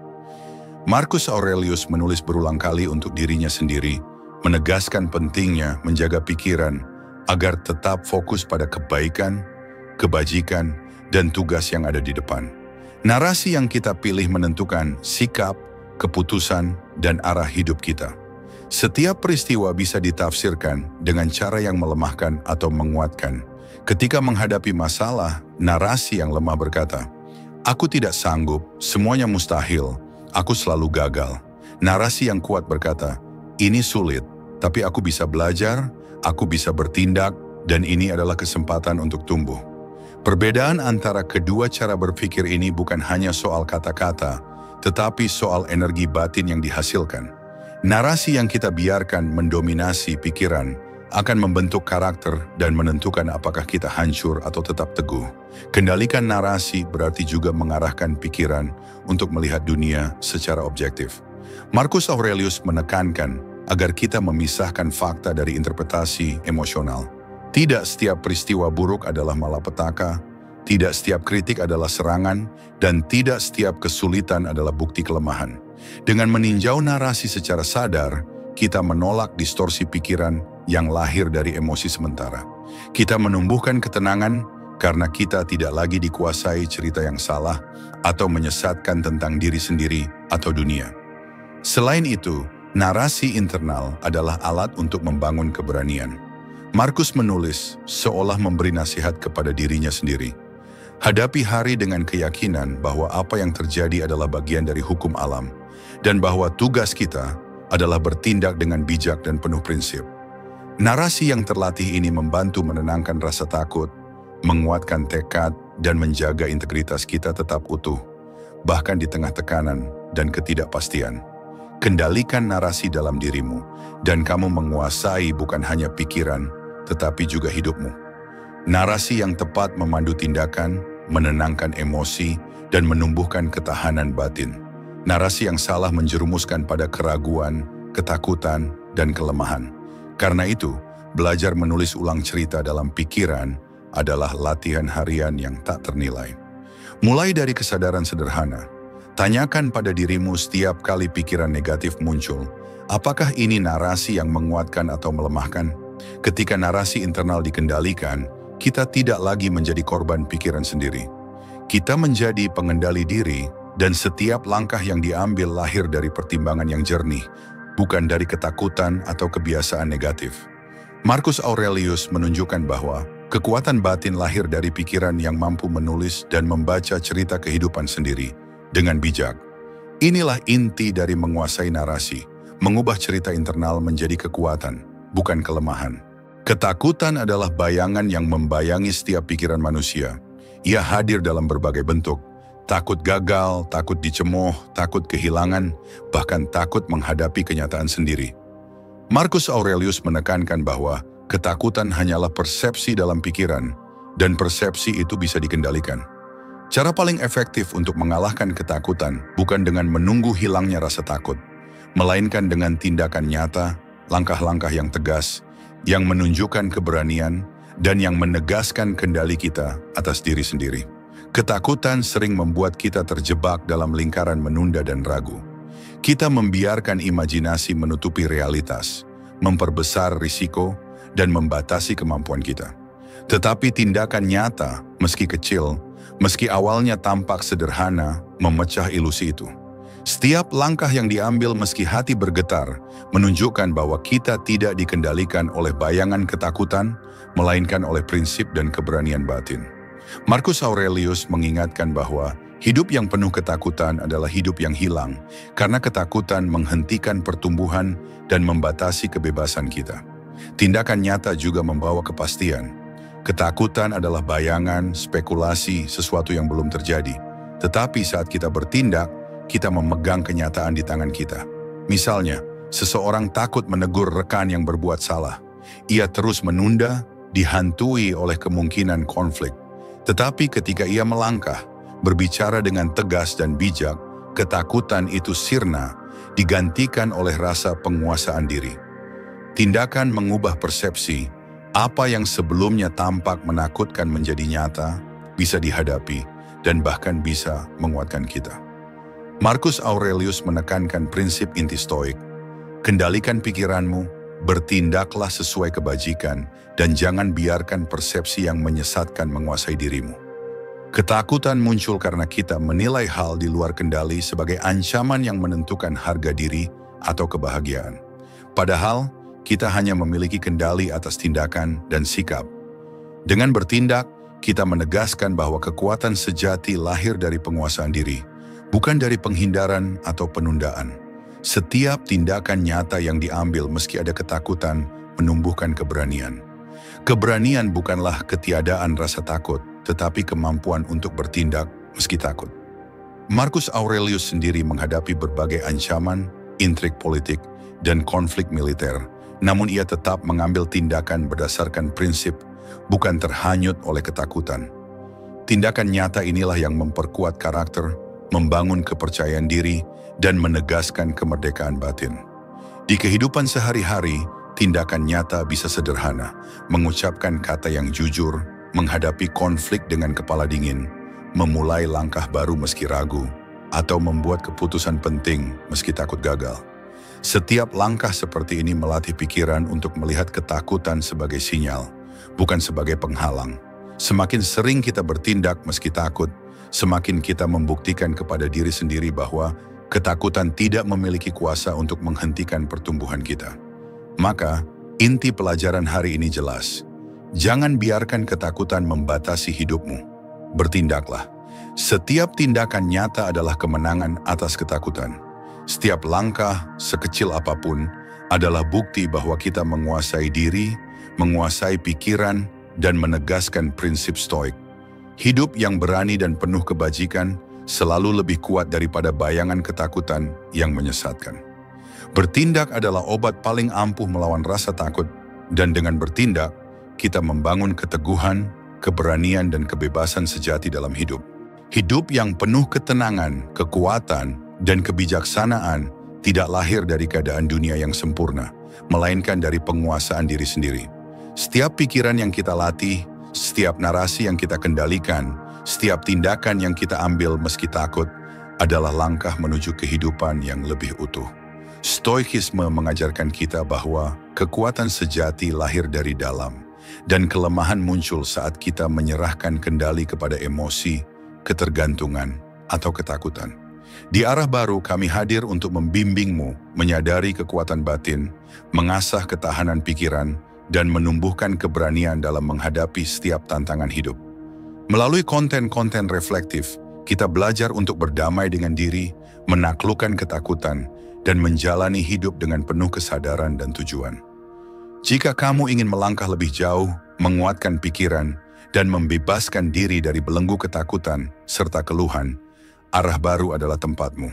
Marcus Aurelius menulis berulang kali untuk dirinya sendiri, menegaskan pentingnya menjaga pikiran agar tetap fokus pada kebaikan, kebajikan, dan tugas yang ada di depan. Narasi yang kita pilih menentukan sikap, keputusan, dan arah hidup kita. Setiap peristiwa bisa ditafsirkan dengan cara yang melemahkan atau menguatkan. Ketika menghadapi masalah, narasi yang lemah berkata, "Aku tidak sanggup, semuanya mustahil, aku selalu gagal." Narasi yang kuat berkata, "Ini sulit, tapi aku bisa belajar, aku bisa bertindak, dan ini adalah kesempatan untuk tumbuh." Perbedaan antara kedua cara berpikir ini bukan hanya soal kata-kata, tetapi soal energi batin yang dihasilkan. Narasi yang kita biarkan mendominasi pikiran akan membentuk karakter dan menentukan apakah kita hancur atau tetap teguh. Kendalikan narasi berarti juga mengarahkan pikiran untuk melihat dunia secara objektif. Marcus Aurelius menekankan agar kita memisahkan fakta dari interpretasi emosional. Tidak setiap peristiwa buruk adalah malapetaka, tidak setiap kritik adalah serangan, dan tidak setiap kesulitan adalah bukti kelemahan. Dengan meninjau narasi secara sadar, kita menolak distorsi pikiran yang lahir dari emosi sementara. Kita menumbuhkan ketenangan karena kita tidak lagi dikuasai cerita yang salah atau menyesatkan tentang diri sendiri atau dunia. Selain itu, narasi internal adalah alat untuk membangun keberanian. Marcus menulis seolah memberi nasihat kepada dirinya sendiri. Hadapi hari dengan keyakinan bahwa apa yang terjadi adalah bagian dari hukum alam dan bahwa tugas kita adalah bertindak dengan bijak dan penuh prinsip. Narasi yang terlatih ini membantu menenangkan rasa takut, menguatkan tekad, dan menjaga integritas kita tetap utuh, bahkan di tengah tekanan dan ketidakpastian. Kendalikan narasi dalam dirimu, dan kamu menguasai bukan hanya pikiran, tetapi juga hidupmu. Narasi yang tepat memandu tindakan, menenangkan emosi, dan menumbuhkan ketahanan batin. Narasi yang salah menjerumuskan pada keraguan, ketakutan, dan kelemahan. Karena itu, belajar menulis ulang cerita dalam pikiran adalah latihan harian yang tak ternilai. Mulai dari kesadaran sederhana, Tanyakan pada dirimu setiap kali pikiran negatif muncul, apakah ini narasi yang menguatkan atau melemahkan? Ketika narasi internal dikendalikan, kita tidak lagi menjadi korban pikiran sendiri. Kita menjadi pengendali diri, dan setiap langkah yang diambil lahir dari pertimbangan yang jernih, bukan dari ketakutan atau kebiasaan negatif. Marcus Aurelius menunjukkan bahwa kekuatan batin lahir dari pikiran yang mampu menulis dan membaca cerita kehidupan sendiri dengan bijak. Inilah inti dari menguasai narasi, mengubah cerita internal menjadi kekuatan, bukan kelemahan. Ketakutan adalah bayangan yang membayangi setiap pikiran manusia. Ia hadir dalam berbagai bentuk. Takut gagal, takut dicemooh, takut kehilangan, bahkan takut menghadapi kenyataan sendiri. Marcus Aurelius menekankan bahwa ketakutan hanyalah persepsi dalam pikiran, dan persepsi itu bisa dikendalikan. Cara paling efektif untuk mengalahkan ketakutan bukan dengan menunggu hilangnya rasa takut, melainkan dengan tindakan nyata, langkah-langkah yang tegas, yang menunjukkan keberanian, dan yang menegaskan kendali kita atas diri sendiri. Ketakutan sering membuat kita terjebak dalam lingkaran menunda dan ragu. Kita membiarkan imajinasi menutupi realitas, memperbesar risiko, dan membatasi kemampuan kita. Tetapi tindakan nyata, meski kecil, meski awalnya tampak sederhana, memecah ilusi itu. Setiap langkah yang diambil meski hati bergetar, menunjukkan bahwa kita tidak dikendalikan oleh bayangan ketakutan, melainkan oleh prinsip dan keberanian batin. Marcus Aurelius mengingatkan bahwa hidup yang penuh ketakutan adalah hidup yang hilang, karena ketakutan menghentikan pertumbuhan dan membatasi kebebasan kita. Tindakan nyata juga membawa kepastian. Ketakutan adalah bayangan, spekulasi, sesuatu yang belum terjadi. Tetapi saat kita bertindak, kita memegang kenyataan di tangan kita. Misalnya, seseorang takut menegur rekan yang berbuat salah. Ia terus menunda, dihantui oleh kemungkinan konflik. Tetapi ketika ia melangkah, berbicara dengan tegas dan bijak, ketakutan itu sirna, digantikan oleh rasa penguasaan diri. Tindakan mengubah persepsi, apa yang sebelumnya tampak menakutkan menjadi nyata, bisa dihadapi, dan bahkan bisa menguatkan kita. Marcus Aurelius menekankan prinsip inti stoik, kendalikan pikiranmu, bertindaklah sesuai kebajikan, dan jangan biarkan persepsi yang menyesatkan menguasai dirimu. Ketakutan muncul karena kita menilai hal di luar kendali sebagai ancaman yang menentukan harga diri atau kebahagiaan. Padahal, kita hanya memiliki kendali atas tindakan dan sikap. Dengan bertindak, kita menegaskan bahwa kekuatan sejati lahir dari penguasaan diri, bukan dari penghindaran atau penundaan. Setiap tindakan nyata yang diambil meski ada ketakutan, menumbuhkan keberanian. Keberanian bukanlah ketiadaan rasa takut, tetapi kemampuan untuk bertindak meski takut. Marcus Aurelius sendiri menghadapi berbagai ancaman, intrik politik, dan konflik militer. Namun ia tetap mengambil tindakan berdasarkan prinsip, bukan terhanyut oleh ketakutan. Tindakan nyata inilah yang memperkuat karakter, membangun kepercayaan diri, dan menegaskan kemerdekaan batin. Di kehidupan sehari-hari, tindakan nyata bisa sederhana, mengucapkan kata yang jujur, menghadapi konflik dengan kepala dingin, memulai langkah baru meski ragu, atau membuat keputusan penting meski takut gagal. Setiap langkah seperti ini melatih pikiran untuk melihat ketakutan sebagai sinyal, bukan sebagai penghalang. Semakin sering kita bertindak meski takut, semakin kita membuktikan kepada diri sendiri bahwa ketakutan tidak memiliki kuasa untuk menghentikan pertumbuhan kita. Maka, inti pelajaran hari ini jelas. Jangan biarkan ketakutan membatasi hidupmu. Bertindaklah. Setiap tindakan nyata adalah kemenangan atas ketakutan. Setiap langkah, sekecil apapun, adalah bukti bahwa kita menguasai diri, menguasai pikiran, dan menegaskan prinsip stoik. Hidup yang berani dan penuh kebajikan selalu lebih kuat daripada bayangan ketakutan yang menyesatkan. Bertindak adalah obat paling ampuh melawan rasa takut, dan dengan bertindak, kita membangun keteguhan, keberanian, dan kebebasan sejati dalam hidup. Hidup yang penuh ketenangan, kekuatan, dan kebijaksanaan tidak lahir dari keadaan dunia yang sempurna, melainkan dari penguasaan diri sendiri. Setiap pikiran yang kita latih, setiap narasi yang kita kendalikan, setiap tindakan yang kita ambil meski takut, adalah langkah menuju kehidupan yang lebih utuh. Stoikisme mengajarkan kita bahwa kekuatan sejati lahir dari dalam, dan kelemahan muncul saat kita menyerahkan kendali kepada emosi, ketergantungan, atau ketakutan. Di arah baru kami hadir untuk membimbingmu menyadari kekuatan batin, mengasah ketahanan pikiran, dan menumbuhkan keberanian dalam menghadapi setiap tantangan hidup. Melalui konten-konten reflektif, kita belajar untuk berdamai dengan diri, menaklukkan ketakutan, dan menjalani hidup dengan penuh kesadaran dan tujuan. Jika kamu ingin melangkah lebih jauh, menguatkan pikiran, dan membebaskan diri dari belenggu ketakutan serta keluhan, arah baru adalah tempatmu.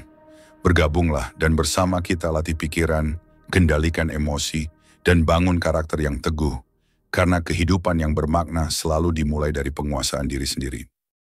Bergabunglah dan bersama kita latih pikiran, kendalikan emosi, dan bangun karakter yang teguh, karena kehidupan yang bermakna selalu dimulai dari penguasaan diri sendiri.